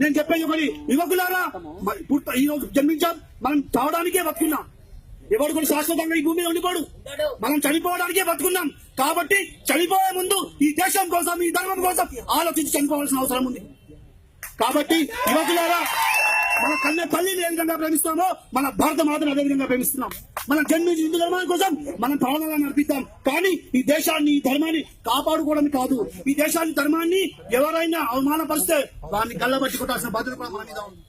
నేను చెప్పేది ఒకటి, యువకులారా ఈ రోజు జన్మించాం, మనం చావడానికే బతుకున్నాం. ఎవడు కూడా శాశ్వతంగా ఈ భూమి మీద ఉండిపోడు. మనం చనిపోవడానికే బతుకున్నాం. కాబట్టి చనిపోయే ముందు ఈ దేశం కోసం, ఈ ధర్మం కోసం ఆలోచించి చనిపోవాల్సిన అవసరం ఉంది. కాబట్టి యువకులారా, మన కన్న తల్లిని ఏ విధంగా ప్రేమిస్తామో మన భారత మాతను అదే విధంగా ప్రేమిస్తున్నాం. మనం జన్మించిన హిందూ ధర్మాన్ని కోసం మనం ప్రాణాలను నడిపిద్దాం. కానీ ఈ దేశాన్ని, ఈ ధర్మాన్ని కాపాడుకోవడం కాదు. ఈ దేశాన్ని, ధర్మాన్ని ఎవరైనా అవమానపరిస్తే వారిని గల్లబట్టి కొట్టాల్సిన బాధ్యత కూడా మన మీద ఉంది.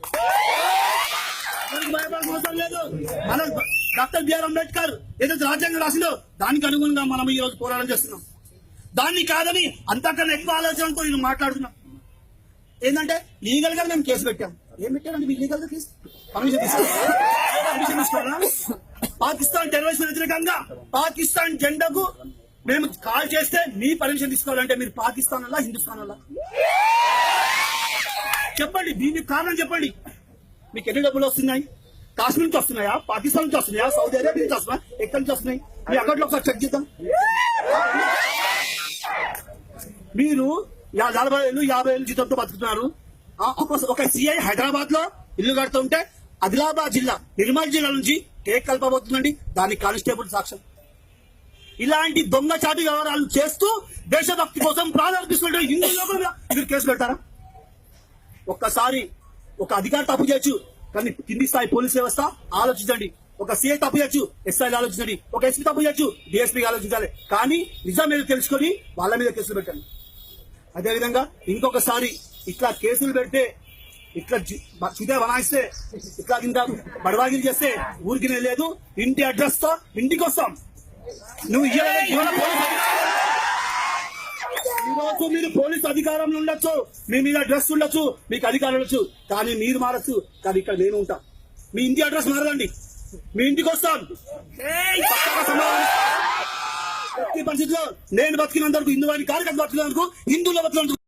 భయపడాల్సిన అవసరం లేదు. మన డాక్టర్ బిఆర్ అంబేద్కర్ ఏదైతే రాజ్యాంగం రాసిందో దానికి అనుగుణంగా మనం ఈ రోజు పోరాటం చేస్తున్నాం. దాన్ని కాదని అంతకన్నా ఎక్కువ ఆలోచనతో నేను మాట్లాడుతున్నాం. ఏంటంటే లీగల్ గా మేము కేసు పెట్టాం. ఏం పెట్టారండి మీరు లీగల్ గా కేసు? పర్మిషన్ తీసుకోరా? పాకిస్తాన్ టెర్రరిస్ట్ వ్యతిరేకంగా పాకిస్తాన్ జెండాకు మేము కాల్ చేస్తే మీ పర్మిషన్ తీసుకోవాలంటే మీరు పాకిస్తాన్ వల్ల, హిందుస్థాన్ వల్ల? చెప్పండి, దీనికి కారణం చెప్పండి. మీకు ఎన్ని డబ్బులు వస్తున్నాయి? కాశ్మీర్ నుంచి వస్తున్నాయా? పాకిస్తాన్ నుంచి వస్తున్నాయా? సౌదీ అరేబియా నుంచి వస్తున్నాయా? ఎక్కడి నుంచి వస్తున్నాయి? మీ అకౌంట్లో ఒకసారి చెక్ చేద్దాం. మీరు 40,000 50,000 జీతంతో బతుకుతున్నారు. ఒక సిఐ హైదరాబాద్ లో ఇల్లు కడుతుంటే ఆదిలాబాద్ జిల్లా, నిర్మల్ జిల్లా నుంచి కేక్ కలపబోతుందండి. దానికి కానిస్టేబుల్ సాక్ష్యం. ఇలాంటి దొంగచాటు వ్యవహారాలు చేస్తూ దేశభక్తి కోసం ప్రాధాన్యత హిందువుల మీద మీరు కేసు పెడతారా? ఒక్కసారి ఒక అధికారి తప్పు చేయొచ్చు, కానీ కింది స్థాయి పోలీస్ వ్యవస్థ ఆలోచించండి. ఒక సిఐ తప్పు చేయొచ్చు, ఎస్ఐలు ఆలోచించండి. ఒక ఎస్పీ తప్పు చేయొచ్చు, డిఎస్పీ ఆలోచించాలి. కానీ నిజం మీద తెలుసుకొని వాళ్ళ మీద కేసులు పెట్టండి. అదేవిధంగా ఇంకొకసారి ఇట్లా కేసులు పెడితే, ఇట్లా చిదే బనాయిస్తే, ఇట్లా కింద బడవాగిలు చేస్తే ఊరికి లేదు. ఇంటి అడ్రస్ తో ఇంటికి వస్తాం. నువ్వు ఈరోజు మీరు పోలీసు అధికారంలో ఉండొచ్చు, మీ మీద అడ్రస్ ఉండొచ్చు, మీకు అధికారం ఉండొచ్చు, కానీ మీరు మారచ్చు. కానీ ఇక్కడ నేను ఉంటా. మీ ఇంటి అడ్రస్ మారదండి, మీ ఇంటికి వస్తాం. పరిస్థితిలో నేను బతికినందుకు హిందువాని కార్యకర్త బతికినందుకు హిందువుల బతికినందుకు